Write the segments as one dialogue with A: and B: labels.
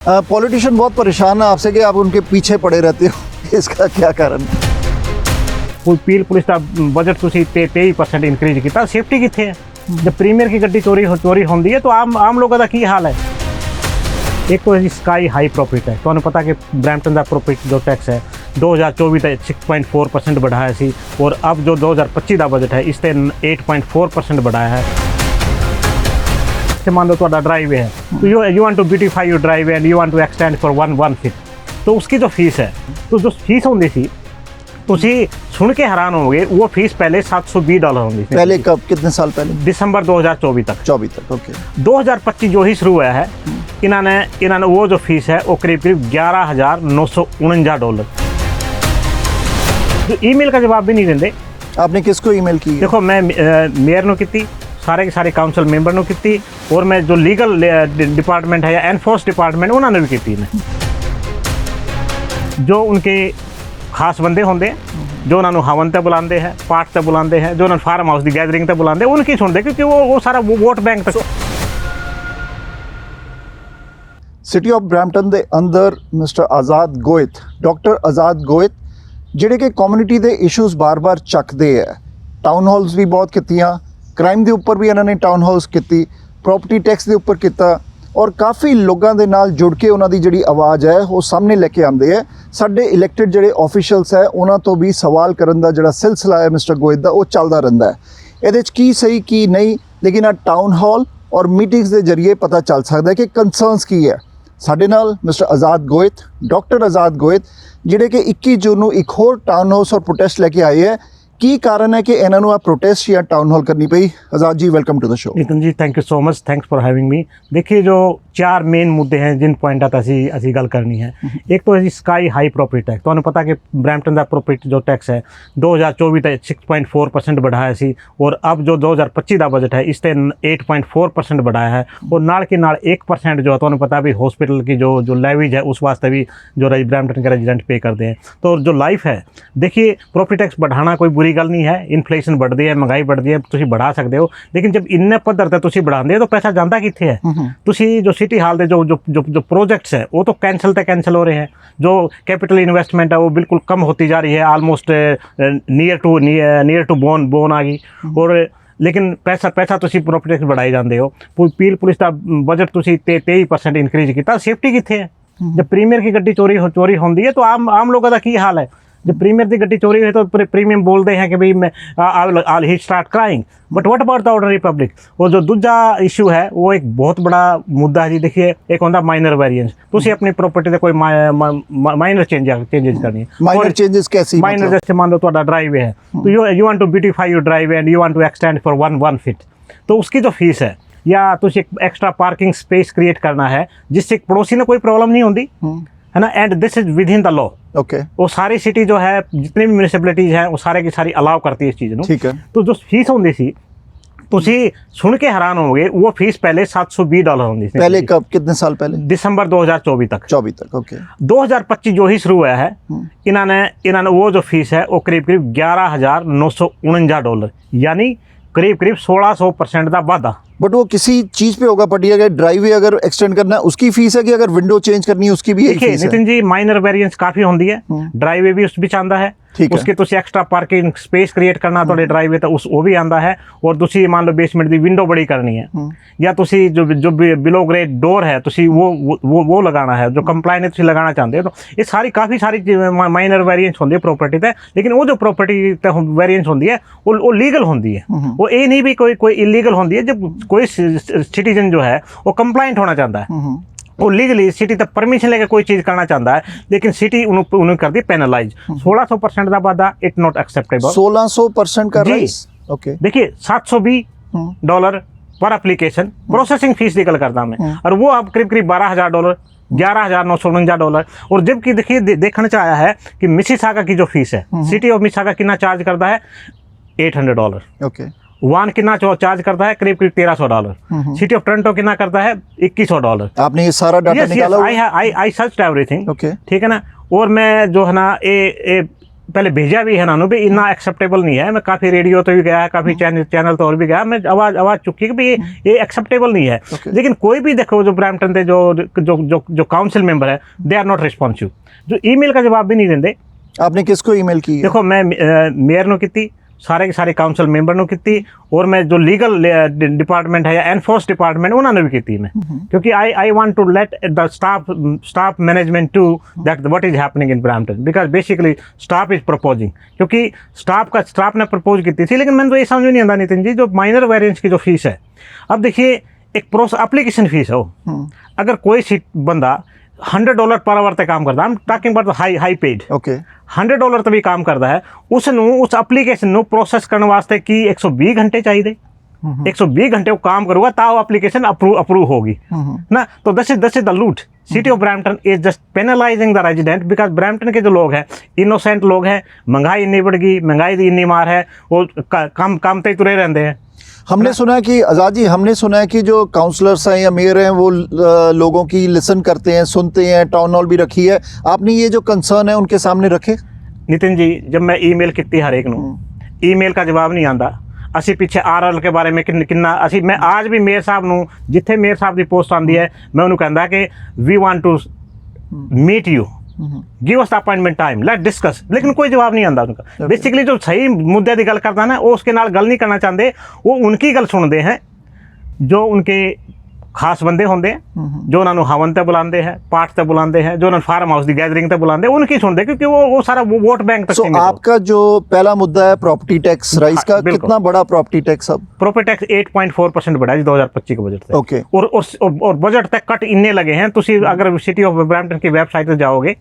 A: Politician बहुत परेशान है आपसे कि आप उनके पीछे पड़े रहते हो इसका क्या कारण?
B: पील पुलिस का बजट ਤੁਸੀਂ 23% इंक्रीज किया। सेफ्टी कितने है जब प्रीमियर की गड्डी चोरी होती है तो आम लोगों का की हाल है। एक तो स्काई हाई प्रॉफिट है, तो पता कि ब्रैम्पटन का प्रॉफिट जो टैक्स है 2024 तक 6.4% बढ़ाया सी और अब जो 2025 का बजट है इससे 8.4% बढ़ाया है। मान लो तो ड्राइवे है तो you want to beautify your driveway and you want to extend for 1 feet, तो उसकी जो फीस है तो जो फीस होती थी तुसी सुन के हैरान होंगे, वो फीस पहले $720 होंगी।
A: पहले कब, कितने साल पहले?
B: दिसंबर 2024 तक।
A: 24 तक, ओके।
B: 2025 जो ही शुरू हुआ है इन्होंने वो जो फीस है वो करीब $11,949। जो ईमेल का जवाब भी नहीं देंगे।
A: आपने किसको ईमेल की?
B: देखो मैं मेयर ने की, सारे के सारे काउंसिल मैंबर ने की और मैं जो लीगल डिपार्टमेंट है या एनफोर्स डिपार्टमेंट उन्होंने भी की। जो उनके खास बंदे होंगे जो उन्होंने हवन ते बुलाते हैं, पाठ ते बुलाते हैं, जो उन्होंने फार्म हाउस की गैदरिंग ते बुलाते हैं, उनकी सुनते क्योंकि वो सारा वोट बैंक तक।
A: सिटी ऑफ ब्रैम्पटन के अंदर मिस्टर आज़ाद गोयत, डॉक्टर आज़ाद गोयत ਜਿਹੜੇ कि कम्यूनिटी के इशूज़ बार बार चकते हैं। टाउन हॉल्स भी बहुत कीतियां, क्राइम के उपर भी इन्होंने टाउन हाउस की, प्रॉपर्टी टैक्स के उपर किया और काफ़ी लोगों के नाल जुड़ के उन्होंने जी आवाज़ है वो सामने लेके आते हैं। साढ़े इलैक्टेड जोड़े ऑफिशियल्स है उन्होंने तो भी सवाल करने का जोड़ा सिलसिला है मिस्टर गोयत का वो चलता रहता है। ये की सही की नहीं, लेकिन आ टाउन हॉल और मीटिंग्स के जरिए पता चल सकता है कि कंसर्नस की है। साढ़े नाल मिस्टर आज़ाद गोयत, डॉक्टर आज़ाद गोयत जिहड़े कि 21 जून को एक होर टाउन हाउस और प्रोटेस्ट लेके आए हैं। की कारण है कि इन्होंने प्रोटेस्ट या टाउन हॉल करनी पई? Azad ji welcome to the show.
B: Nitin ji thank you so much, thanks for having me. देखिए जो 4 मेन मुद्दे हैं जिन पॉइंट असी गल करनी है। एक तो स्काई हाई प्रॉफिट टैक्स, तो पता कि ब्रैम्पटन का प्रॉफिट जो टैक्स है 2024 तक 6.4% बढ़ाया सी और अब जो 2025 का बजट है इससे 8.4% बढ़ाया है और नाल के नाल 1% जो है तो पता भी हॉस्पिटल की जो लेवीज है उस वास्ते भी जो ब्रैम्पटन के रेजिडेंट पे करते हैं। तो जो लाइफ है, देखिए प्रॉफिट टैक्स बढ़ाना कोई बुरी गल नहीं है, इन्फ्लेशन बढ़ती है, महंगाई बढ़ती है, तुम बढ़ा सकते हो, लेकिन जब इन्ने पद्धर ते तुसी बढ़ाते तो पैसा जाता कितने है? तुसी जो सिटी हाल दे जो प्रोजेक्ट्स है वो तो कैंसल हो रहे हैं। जो कैपिटल इन्वेस्टमेंट है वो बिल्कुल कम होती जा रही है, ऑलमोस्ट नियर टू बोन आ गई और लेकिन पैसा तुसी प्रॉपर्टी टैक्स बढ़ाई जाते हो। पील पुलिस का बजट तुसी 23% इंक्रीज किया। सेफ्टी कितने है जब प्रीमियर की गड्डी चोरी होती है तो आम लोगों का की हाल है। जब प्रीमियर की गड्डी चोरी हुई तो प्रीमियम बोलते हैं कि भाई मैं I he start crying, but what about the ordinary public? और जो दूसरा इशू है वो एक बहुत बड़ा मुद्दा है जी। देखिए एक होता माइनर वेरिएंस, तुसी अपनी प्रॉपर्टी से कोई माइनर चेंजेस करनी है।
A: माइनर चेंजेस कैसी?
B: माइनर जैसे मान लो तो ड्राइवे है तो you want to beautify your driveway and you want to extend for 1 feet, तो उसकी जो फीस है या तुसी एक एक्स्ट्रा पार्किंग स्पेस क्रिएट करना है जिससे पड़ोसी ने कोई प्रॉब्लम नहीं होती है ना, and this is with in the law.
A: Okay.
B: वो सारी सिटी जो है जितनी भी म्यूनिसिपैलिटीज हैं वो सारे की सारी अलाउ करती है इस चीज़ को।
A: ठीक है।
B: तो जो फीस होती सी तुसी सुन के हैरान होंगे, वो फीस पहले $720 होती थी।
A: पहले कब, कितने साल पहले?
B: दिसंबर 2024 तक।
A: 24 तक, ओके।
B: 2025 जो ही शुरू हुआ है इन्होंने वो जो फीस है वो करीब $11,949, यानी करीब 1600% का वाधा।
A: बट वो किसी चीज पे होगा पर्टिकुलर, ड्राइवे अगर एक्सटेंड करना है उसकी फीस है कि अगर विंडो चेंज करनी है उसकी भी एक फीस है?
B: नितिन जी माइनर वेरिएंस काफी होती है, ड्राइवे भी उस भी चाहता है, उसके तुसी एक्स्ट्रा पार्किंग स्पेस क्रिएट करना थोड़े ड्राइवे तो उस वो भी आंदा है और तुसी मान लो बेसमेंट की विंडो बड़ी करनी है या तुसी जो बिलो ग्रेड डोर है तुसी वो लगाना है, जो कंप्लाइन है तुसी लगाना चाहते हो। तो ये काफ़ी सारी माइनर वेरिएंस होती है प्रॉपर्टी ते, लेकिन वो जो प्रॉपर्टी वेरिएंस होती है वो लीगल होती है। वो ये नहीं भी कोई इलीगल होती है। जब कोई सिटीजन जो है वो कंप्लाइंट होना चाहता है, वो लीगली सिटी तक परमिशन लेकर कोई चीज़ करना चाहता है, लेकिन सिटी उन्होंने कर दी पेनलाइज। 1600% का वादा इट नॉट एक्सेप्टेबल।
A: 1600% का राइस, ओके।
B: देखिए $720 पर एप्लीकेशन प्रोसेसिंग फीस निकल करता मैं, और वो अब करीब $12,000, $11,949। और जबकि देखिए देखना चाहा है कि मिसिसागा की जो फीस है, सिटी ऑफ मिसिसागा कितना चार्ज करता है? $800,
A: ओके।
B: वान कितना चार्ज करता है? करीब $1,300। सिटी ऑफ टोरंटो कितना करता है? $2,100।
A: आपने ये सारा डाटा निकाला?
B: आई सर्च्ड एवरीथिंग,
A: ओके,
B: ठीक है ना। और मैं जो है ना ये पहले भेजा भी है ना भी इतना एक्सेप्टेबल नहीं है। मैं काफ़ी रेडियो तो भी गया है, काफ़ी चैनल तो और भी गया, मैं आवाज़ चुकी कि भाई ये एक्सेप्टेबल नहीं है। लेकिन कोई भी देखो जो ब्रैम्पटन के जो काउंसिल मेंबर है दे आर नॉट रिस्पॉन्सिव, जो ईमेल का जवाब भी नहीं देंगे।
A: आपने किसको ईमेल की है?
B: देखो मैं मेयर नो की सारे के सारे काउंसिल मैंबर नो की, और मैं जो लीगल डिपार्टमेंट है या एनफोर्स डिपार्टमेंट उन्होंने भी की मैं, क्योंकि I want to let the staff management to that what is happening in Brampton, because basically staff is proposing, क्योंकि स्टाफ ने प्रपोज की थी। लेकिन मैंने तो ये समझ नहीं आता नितिन जी, जो माइनर वेरिएंस की जो फीस है, अब देखिए एक एप्लीकेशन फीस है वो, अगर कोई बंदा $100 पर आवर ते काम करता, I am talking about high paid,
A: okay,
B: $100 ਤੇ ਵੀ काम करता है, उसनू उस एप्लीकेशन ਨੂੰ प्रोसेस करने वास्ते की 120 घंटे चाहिए। 120 घंटे वो काम करूँगा ता वो एप्लीकेशन अप्रूव होगी ना। तो this is the loot. City of Brampton is just penalizing the resident, because Brampton के जो लोग हैं इनोसेंट लोग हैं, महंगाई इन्नी बढ़ गई, महंगाई की इन्नी मार है, वो काम ते तुरे रहते हैं।
A: हमने सुना है कि आज़ाद जी, हमने सुना है कि जो काउंसलर्स हैं या मेयर हैं वो लोगों की लिसन करते हैं, सुनते हैं, टाउन हॉल भी रखी है। आपने ये जो कंसर्न है उनके सामने रखे?
B: नितिन जी, जब मैं ईमेल की हर एक नू ईमेल का जवाब नहीं आता। असी पिछे RL के बारे में किन्ना असी, मैं आज भी मेयर साहब नू जिथे मेयर साहब की पोस्ट आती है मैं उन्होंने कहता कि we want to meet you, give us the appointment time, let discuss, लेकिन कोई जवाब नहीं आता उनका। बेसिकली जो सही मुद्दे की गल करता ना वो उसके नाल गल नहीं करना चाहते, वो उनकी गल सुनते हैं जो उनके खास बंदे होंगे, जो उन्होंने हवन ते बुलाते हैं, पाठ ते बुलाते हैं, जो उन्होंने फार्म हाउस की गैदरिंग ते बुलाते हैं, उनकी सुनते, क्योंकि वो सारा वो वोट बैंक तक।
A: So, आपका जो पहला मुद्दा है प्रॉपर्टी टैक्स राइज का, कितना बड़ा प्रॉपर्टी टैक्स? अब
B: प्रॉपर्टी टैक्स 8.4% बढ़ा जी 2025 के बजट से।
A: ओके,
B: और बजट तक कट इन्ने लगे हैं। तुसी अगर सिटी ऑफ ब्रैम्पटन की वैबसाइट ते जाओगे,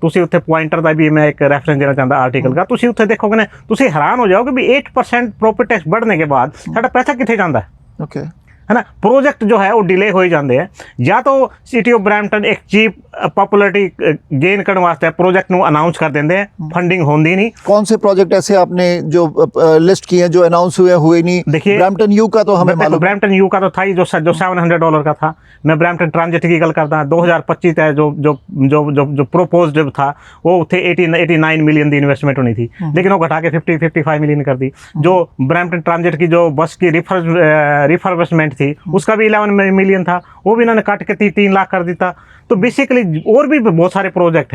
B: तुसी उत्थे पॉइंटर दा भी मैं एक रेफरेंस देना चाहता आर्टिकल का, तुसी उत्थे देखोगे ना, तुसी हैरान हो जाओगे भी 8% प्रॉपर्टी टैक्स बढ़ने के बाद साडा पैसा किथे जाता है।
A: ओके,
B: है ना। प्रोजेक्ट जो है वो डिले हो ही जाते हैं, या तो सिटी ऑफ ब्रैम्पटन एक चीप पॉपुलरिटी गेन करने वास्ते प्रोजेक्ट ਨੂੰ अनाउंस कर देंगे, फंडिंग होती नहीं।
A: कौन से प्रोजेक्ट ऐसे आपने जो लिस्ट किए जो अनाउंस हुए नहीं?
B: देखिए
A: ब्रैम्पटन यू का तो हमें मालूम,
B: ब्रैम्पटन यू का तो था ही जो $700 का था। मैं ब्रैम्पटन ट्रांजिट की गल करता 2025 है जो प्रोपोज्ड था वो थे 89 मिलियन की इन्वेस्टमेंट होनी थी, लेकिन वो घटा के 55 मिलियन कर दी। जो ब्रैम्पटन ट्रांजिट की जो बस की रिफर्बिशमेंट थी उसका भी 11 मिलियन था, वो भी इन्होंने काट के 3 लाख कर दिया। तो बेसिकली और भी बहुत सारे प्रोजेक्ट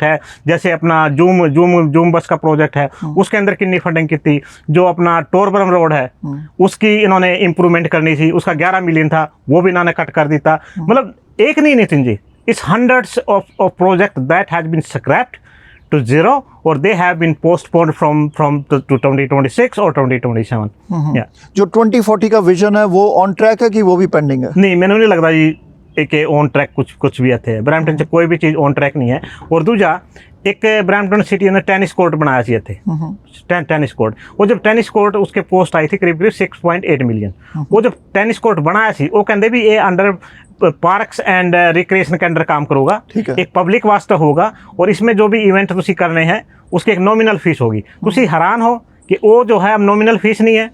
B: हैं, जैसे अपना जूम बस का प्रोजेक्ट है, उसके अंदर कितनी फंडिंग की थी। जो अपना टोरबरम रोड है उसकी इन्होंने इम्प्रूवमेंट करनी थी, उसका 11 मिलियन था, वो भी इन्होंने कट कर दिया। मतलब एक नहीं Nitin ji, it's hundreds of project that has been scrapped to zero, or they have been postponed from to 2026 or 2027।
A: जो 2040 का विजन है वो ऑन ट्रैक है कि वो भी पेंडिंग है?
B: नहीं, मैंने नहीं लगता जी एक ऑन ट्रैक कुछ भी इतने ब्रैम्पटन से कोई भी चीज़ ऑन ट्रैक नहीं है। और दूजा एक ब्रैम्पटन सिटी ने टेनिस कोर्ट बनाया सी इतने, टेनिस कोर्ट, वो जब टेनिस कोर्ट उसके पोस्ट आई थी करीब 6.8 मिलियन। वो जब टेनिस कोर्ट बनाया सी वो कहते भी ये अंडर पार्क्स एंड रिक्रिएशन के अंडर काम करूँगा, एक पब्लिक वास्ते होगा, और इसमें जो भी इवेंट तुसी करने हैं उसकी एक नॉमिनल फीस होगी। तुसी हैरान हो कि वो जो है अब नॉमिनल फीस नहीं है,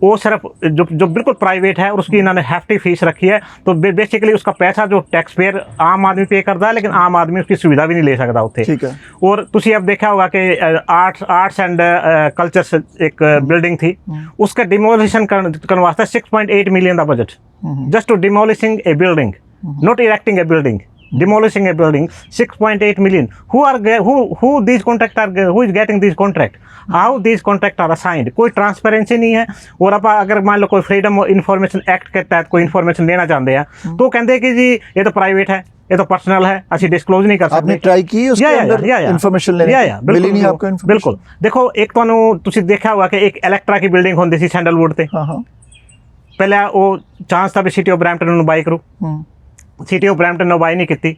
B: वो सिर्फ जो बिल्कुल प्राइवेट है और उसकी इन्होंने हेफ्टी फीस रखी है। तो बेसिकली उसका पैसा जो टैक्स पेयर आम आदमी पे करता है, लेकिन आम आदमी उसकी सुविधा भी नहीं ले सकता उत्थे। और तुसी अब देखा होगा कि आर्ट्स एंड कल्चर्स एक बिल्डिंग थी, उसका डिमोलिशन करने वास्ते 6.8 मिलियन का budget, just to demolishing a building, not erecting a building, demolishing a building, 6.8 million. Who these contract are, who is getting these contract? How these contract are assigned? कोई transparency नहीं है। और आप अगर मान लो कोई फ्रीडम इंफॉर्मेशन एक्ट के तहत कोई इन्फॉर्मेशन लेना चाहते हैं तो कहते हैं कि जी ये तो प्राइवेट है, ये तो पर्सनल है, असि डिस्क्लोज नहीं कर सकते।
A: आपने ट्राई की उसके अंदर इंफॉर्मेशन लेने की? मिली नहीं आपको इन्फॉर्मेशन?
B: बिल्कुल। देखो एक तुसी देखा होगा कि एक इलेक्ट्रा की बिल्डिंग होती सी सैंडलवुड ते, पहले वो चांस था भी सिटी ऑफ ब्रैम्पटन बाई करूँ, सिटी ऑफ ब्रैम्पटन ने बाई नहीं की।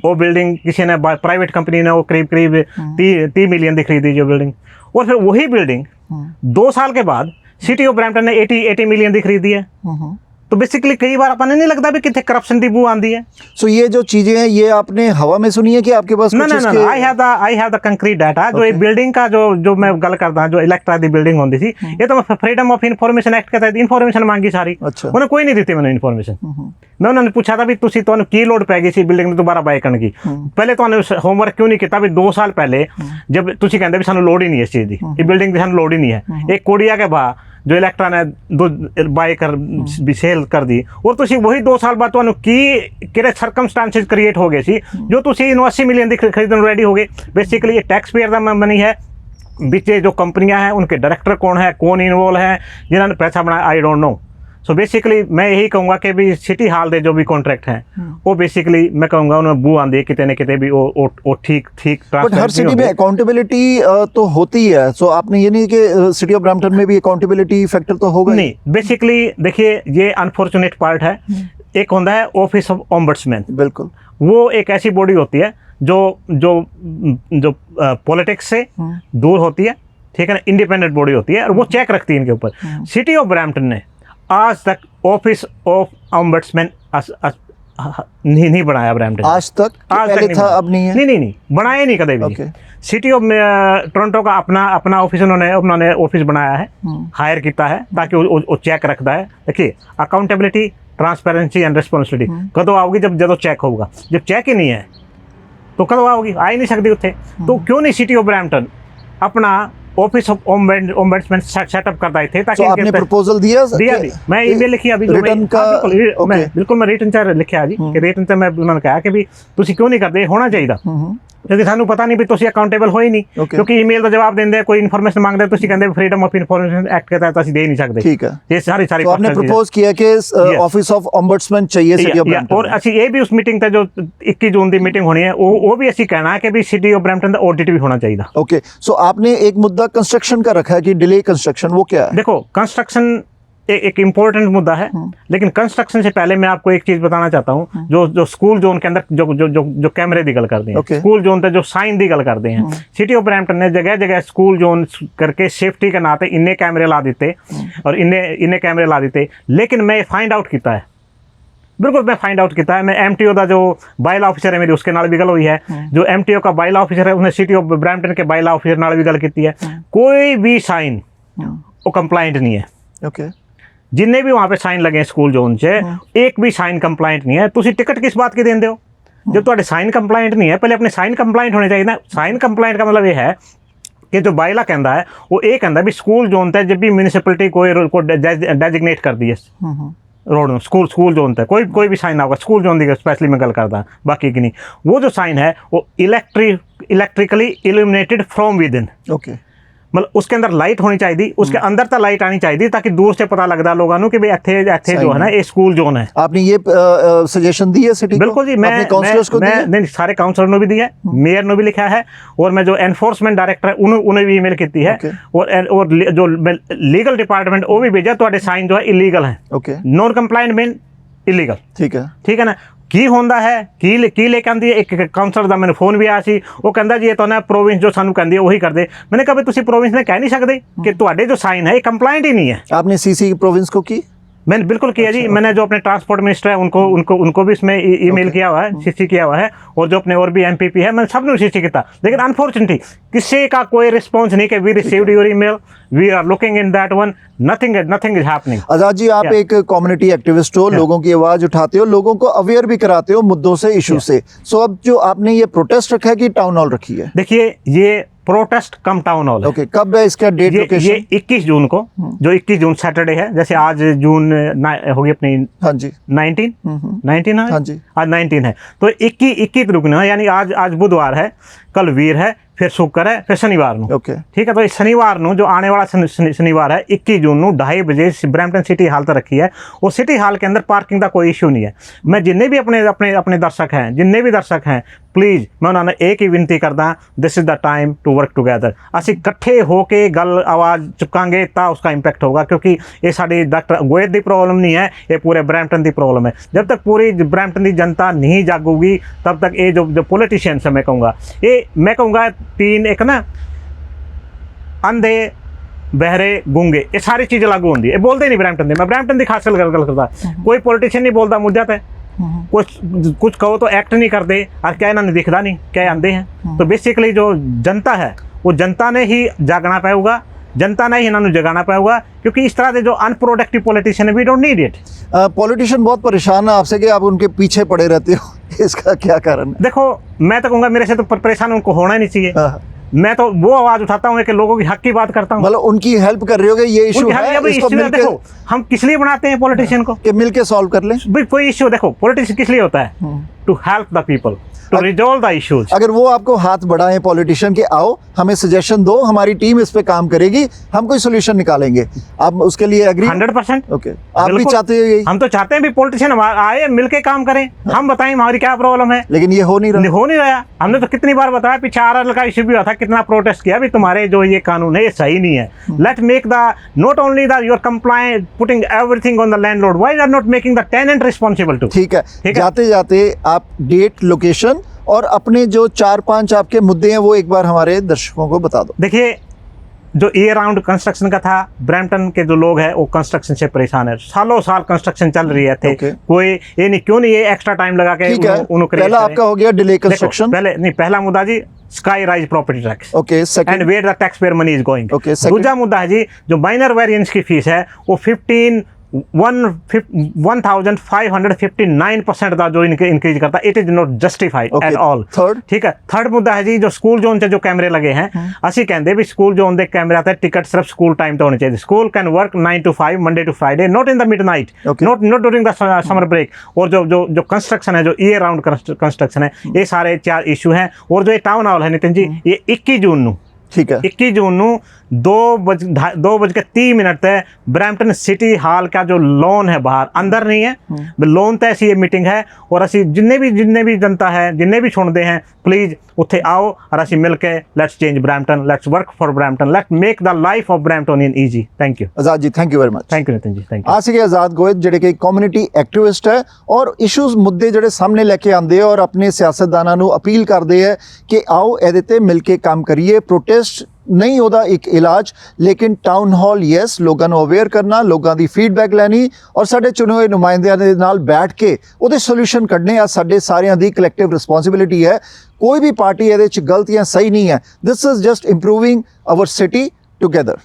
B: वो बिल्डिंग किसी ने प्राइवेट कंपनी ने वो करीब 30 मिलियन की खरीदी जो बिल्डिंग, और फिर वही बिल्डिंग 2 साल के बाद सिटी ऑफ ब्रैम्पटन ने 80 मिलियन की खरीदी है। तो बेसिकली कई बार अपन नहीं लगता भी कितने करप्शन की बू आती है।
A: सो ये जो चीजें हैं ये आपने हवा में सुनी है कि आपके पास
B: ना
A: कुछ
B: ना ना
A: इसके
B: I have the concrete data. जो ये बिल्डिंग का जो मैं गल करता जो इलेक्ट्रा दी बिल्डिंग होती थी, ये तो मैं फ्रीडम ऑफ इन्फॉर्मेशन एक्ट के तहत इन्फॉर्मेशन मांगी सारी,
A: अच्छा।
B: उन्हें कोई नहीं दी मैंने इन्फॉर्मेशन। मैं उन्होंने पूछा था भी तुसी तो की लोड पै गई सी बिल्डिंग दोबारा बाय करने की, पहले तो होमवर्क क्यों नहीं किया भी 2 साल पहले जब तुसी कहते भी सानू लोड ही नहीं है इस चीज़ की, ये बिल्डिंग की सानू लोड ही नहीं है, एक कोडिया के बा जो इलेक्ट्रा ने बाय कर सेल कर दी, और तुसी वही 2 साल बाद तुहानू की किहड़े सरकमस्टांसिस क्रिएट हो गए सी जो तुसी 80 मिलियन की खरीदन रेडी हो गए। बेसिकली ये टैक्स पेयर का मनी है, बीचे जो कंपनियां हैं उनके डायरेक्टर कौन है, कौन इन्वॉल्व है, जिन्होंने पैसा बनाया, I don't know. So basically मैं यही कहूँगा कि भी सिटी हाल दे जो भी कॉन्ट्रैक्ट हैं वो बेसिकली मैं कहूँगा उन्हें बू आंदी कितने न कितने भी वो ठीक
A: बट हर सिटी में अकाउंटेबिलिटी तो होती है, सो आपने ये नहीं कि सिटी ऑफ ब्रैम्पटन में भी अकाउंटेबिलिटी फैक्टर तो होगा
B: नहीं। बेसिकली देखिए ये अनफॉर्चुनेट पार्ट है, एक होता है ऑफिस ऑफ ओम्बड्समैन,
A: बिल्कुल
B: वो एक ऐसी बॉडी होती है जो जो जो पॉलिटिक्स से दूर होती है, ठीक है ना, इंडिपेंडेंट बॉडी होती है और वो चेक रखती है इनके ऊपर। सिटी ऑफ ब्रैम्पटन ने आज तक ऑफिस ऑफ ओम्बड्समैन नहीं बनाया ब्रैम्पटन,
A: आज तक पहले था अब नहीं है,
B: नहीं बनाया नहीं कभी भी। सिटी ऑफ टोरंटो का अपना ऑफिस उन्होंने ऑफिस बनाया है, हायर किया है ताकि वो चेक रखता है। देखिए अकाउंटेबिलिटी, ट्रांसपेरेंसी एंड रिस्पॉन्सिबिलिटी कदों आओगी जब चेक होगा, जब चेक ही नहीं है तो कदों आओगी, आ ही नहीं सकती उत्थे। तो क्यों नहीं सिटी ऑफ ब्रैम्पटन अपना ऑफिस ऑफ ओम्बड्समैन सेटअप करता थे ताकि
A: आपने प्रपोजल दिया
B: मैं ईमेल लिखी अभी
A: रिटर्न का
B: बिल्कुल मैं रिटर्न च लिखा जी कि रिटर्न च मैं उन्होंने कहा कि भी तुसी क्यों नहीं करते, होना चाहिए क्योंकि सानू पता नहीं भी तुसी अकाउंटेबल हो ही नहीं, क्योंकि ईमेल का जवाब देंदे कोई इन्फॉर्मेशन मांगदे तुसी कहंदे फ्रीडम ऑफ इन्फॉर्मेशन एक्ट के तहत ਅਸੀਂ दे नहीं सकते।
A: ठीक है,
B: ये सारी
A: तो आपने प्रपोज किया कि ऑफिस ऑफ ओम्बड्समैन चाहिए सिटी ऑफ ब्रैम्पटन,
B: और ਅਸੀਂ ये भी उस मीटिंग ते जो 21 जून की मीटिंग होनी है वो भी ਅਸੀਂ कहना है कि भी सिटी ऑफ ब्रैम्पटन का ऑडिट भी होना चाहिए।
A: ओके, सो आपने एक मुद्दा कंस्ट्रक्शन का रखा है कि डिले कंस्ट्रक्शन, वो क्या है?
B: देखो कंस्ट्रक्शन एक इम्पोर्टेंट मुद्दा है, लेकिन कंस्ट्रक्शन से पहले मैं आपको एक चीज बताना चाहता हूँ। जो स्कूल जोन के अंदर जो कैमरे की गल करते हैं, स्कूल जोन ते जो साइन की गल करते हैं, सिटी ऑफ ब्रैम्पटन ने जगह जगह स्कूल जोन करके सेफ्टी के नाते इन्ने कैमरे ला दिते और इन्ने कैमरे ला दिते, लेकिन मैं फाइंड आउट किया है, बिल्कुल मैं फाइंड आउट किया है। मैं MTO का जो बाइला ऑफिसर है मेरी उसके नाल भी गल हुई है, जो MTO का बाइला ऑफिसर है उसने सिटी ऑफ ब्रैम्पटन के बाइला ऑफिसर नाल भी गल की है, कोई भी साइन वो कंप्लाइंट नहीं है।
A: ओके,
B: जिन्ने भी वहाँ पे साइन लगे स्कूल जोन से एक भी साइन कंप्लाइंट नहीं है। तुसी टिकट किस बात की देंदे हो जब तुम्हारे साइन कंप्लाइंट नहीं है? पहले अपने साइन कंप्लाइंट होने चाहिए ना। साइन कंप्लाइंट का मतलब ये है कि जो बाइला कहता है वो ये कहता है भी स्कूल जोन तक जब भी म्यूनिसिपलिटी को डेजिग्नेट कर दी है रोड में स्कूल जोन तक कोई भी साइन होगा स्कूल जोन की स्पेशली मैं गल करता बाकी की नहीं, वो जो साइन है वो electrically illuminated from with in,
A: okay,
B: मतलब उसके अंदर लाइट होनी चाहिए, उसके अंदर तक लाइट आनी चाहिए ताकि दूर से पता लगता लोगों को कि भाई इत्थे जो है ना ये स्कूल जोन है।
A: आपने ये सजेशन दी है सिटी को?
B: बिल्कुल जी, मैं काउंसलर्स को दिया, नहीं सारे काउंसलर ने भी दिया है, मेयर ने भी लिखा है, और मैं जो एनफोर्समेंट डायरेक्टर उन्हें भी ईमेल की है, और जो लीगल डिपार्टमेंट वो भी भेजा तो साइन जो है इलीगल है, नॉन कंप्लाइंट मीन इलीगल। ठीक है ना, की होंदा है की लेके आंदी है। एक काउंसलर का मैंने फोन भी आया सी, वो कहता जी ये तो ना प्रोविंस जो सानू कहती है वही कर दे। मैंने कहा तुसी प्रोविंस ने कह नहीं सकते कि तुहाडे जो साइन है ये कंप्लाइंट ही नहीं है।
A: आपने सीसी प्रोविंस को की?
B: मैंने बिल्कुल किया जी, मैंने जो अपने ट्रांसपोर्ट मिनिस्टर है उनको भी इसमें ईमेल किया हुआ है, सीसी किया हुआ है, और जो अपने और भी MPP है मैंने सब ने सीसी किया, लेकिन अनफॉर्चुनेटली किसी का कोई रिस्पॉन्स नहीं कि we received your email, we are looking in that one, nothing is happening.
A: Azad ji, आप एक कम्युनिटी एक्टिविस्ट हो, लोगों की आवाज उठाते हो, लोगों को अवेयर भी कराते हो मुद्दों से, इशू से। सो अब जो आपने ये प्रोटेस्ट रखा है कि टाउन हॉल रखी है?
B: देखिए ये प्रोटेस्ट कम टाउन हॉल है।
A: ओके, कब है इसका डेट लोकेशन?
B: ये 21 जून को, जो 21 जून सैटरडे है, जैसे आज जून होगी अपनी, हाँ जी 19 है, हाँ जी आज 19 है, तो 21 रुकना, यानी आज बुधवार है, कल वीर है, फिर शुक्र है, फिर शनिवार नू। ठीक है, तो इस शनिवार नू जो आने वाला शनिवार है 21 जून नू 2:30 बजे ब्रैम्पटन सिटी हाल तक रखी है। और सिटी हाल के अंदर पार्किंग का कोई इशू नहीं है। मैं जिन्ने भी अपने दर्शक हैं, जिन्ने भी दर्शक हैं, प्लीज़ मैं उन्होंने एक ही विनती करदा, this is the time to work together. असी इकट्ठे होके गल आवाज़ चुकांगे ता उसका इंपैक्ट होगा, क्योंकि ये साड़ी डॉक्टर गोयत की प्रॉब्लम नहीं है, ये पूरे ब्रैम्पटन की प्रॉब्लम है। जब तक पूरी ब्रैम्पटन की जनता नहीं जागूगी तब तक ये जो पॉलिटिशियंस है, मैं कहूँगा 3 एक ना अंधे बहरे गूंगे ये सारी चीज़ें लागू होंगी। ये बोलते नहीं ब्रैम्पटन दे, मैं ब्रैम्पटन की खास गल करता, कोई पॉलिटिशियन नहीं बोलता मुद्दा पे, कुछ कहो तो एक्ट नहीं करते और क्या इन्होंने दिखता नहीं क्या आंदे हैं। तो बेसिकली जो जनता है वो जनता ने ही जागना पाएगा, जनता ने ही इन्होंने जगाना पाएगा, क्योंकि इस तरह के जो अनप्रोडक्टिव पॉलिटिशियन है we don't need it.
A: Politician बहुत परेशान है आपसे कि आप उनके पीछे पड़े रहते हो, इसका क्या कारण है?
B: देखो मैं तो कहूँगा मेरे से तो परेशान उनको होना ही नहीं चाहिए।
A: हाँ।
B: मैं तो वो आवाज़ उठाता हूँ कि लोगों की हक की बात करता हूँ।
A: मतलब उनकी हेल्प कर रहे हो कि ये इशू है, इसको मिलके
B: देखो हम किस लिए बनाते हैं पॉलिटिशियन को,
A: कि मिलके सॉल्व कर लें।
B: भाई कोई इशू देखो पॉलिटिशियन किस लिए होता है, to help the people, to resolve the issues.
A: अगर वो आपको हाथ बढ़ाएं पॉलिटिशियन के, आओ हमें सजेशन दो, हमारी टीम इस पे काम करेगी, हम कोई सोल्यूशन निकालेंगे, आप उसके लिए एग्री?
B: 100%।
A: ओके, आप भी चाहते हो यही?
B: हम तो चाहते हैं भी पॉलिटिशियन आए मिलके काम करें, हम बताएं हमारी क्या प्रॉब्लम है,
A: लेकिन ये हो नहीं रहा।
B: हमने तो कितनी बार बताया, पीछे आरआर का इशू भी हुआ था, कितना प्रोटेस्ट किया भी तुम्हारे जो ये कानून है ये सही नहीं है। Let make the not only the your complaint putting everything on the landlord, why you are not making the tenant responsible too.
A: ठीक है, जाते जाते आप डेट, लोकेशन और अपने जो 4-5 आपके मुद्दे हैं वो एक बार हमारे दर्शकों को बता दो।
B: देखिए जो ईयर राउंड कंस्ट्रक्शन का था, ब्रैम्पटन के जो लोग हैं वो कंस्ट्रक्शन से परेशान है, सालों साल कंस्ट्रक्शन चल रही है थे। कोई ये नहीं, क्यों नहीं ये एक्स्ट्रा टाइम लगा के
A: पहला आपका हो गया डिले कंस्ट्रक्शन।
B: पहले नहीं, पहला मुद्दा जी sky rise property tax,
A: okay,
B: and where the tax payer money is going.
A: Okay,
B: दूसरा मुद्दा है जी जो माइनर वेरिएंस की फीस है वो 1559% का जो इंक्रीज करता है, it is not justified at all. ठीक है, थर्ड मुद्दा है जी जो स्कूल जोन से जो कैमरे लगे हैं, ਅਸੀਂ ਕਹਿੰਦੇ भी स्कूल जोन ਦੇ कैमरे ਤੇ टिकट सिर्फ स्कूल टाइम तो होनी चाहिए। School can work 9 to 5 Monday to Friday, not in the midnight, not during the summer break. और जो कंस्ट्रक्शन है, जो ईयर राउंड कंस्ट्रक्शन है, ये सारे 4 इशू हैं। और जो ये टाउन हॉल है नितिन जी, ये 21 जून,
A: ठीक है,
B: 21 जून 2:30 तक ब्रैम्पटन सिटी हॉल का जो लॉन है बाहर, अंदर नहीं है, लॉन तक ऐसी ये मीटिंग है। और असी जिन्ने भी जनता है, जिन्ने भी सुनते हैं, प्लीज उत्थे आओ और असी मिलके let's change Brampton, let's work for Brampton, let's make the life of Bramptonian easy. Thank you
A: Azad ji, thank you very much.
B: Thank you Nitin ji, thank you.
A: आ सीगे आजाद गोयत ਜਿਹੜੇ ਕਿ कम्युनिटी एक्टिविस्ट है और इशूज़ मुद्दे ਜਿਹੜੇ सामने लेके आते और अपने सियासतदानां ਨੂੰ अपील करते हैं कि आओ ਇਹਦੇ ਤੇ मिल के काम करिए। प्रोटेस्ट नहीं होता एक इलाज, लेकिन टाउन हॉल यस, लोगों को अवेयर करना, लोगों की फीडबैक लैनी और साढ़े चुने हुए नुमाइंदियां दे नाल बैठ के उहदे सोल्यूशन कढ़ने आ साढ़े सारियां दी कलैक्टिव रिस्पॉन्सिबिलिटी है। कोई भी पार्टी इहदे च गलत या सही नहीं है। This is just improving our city together.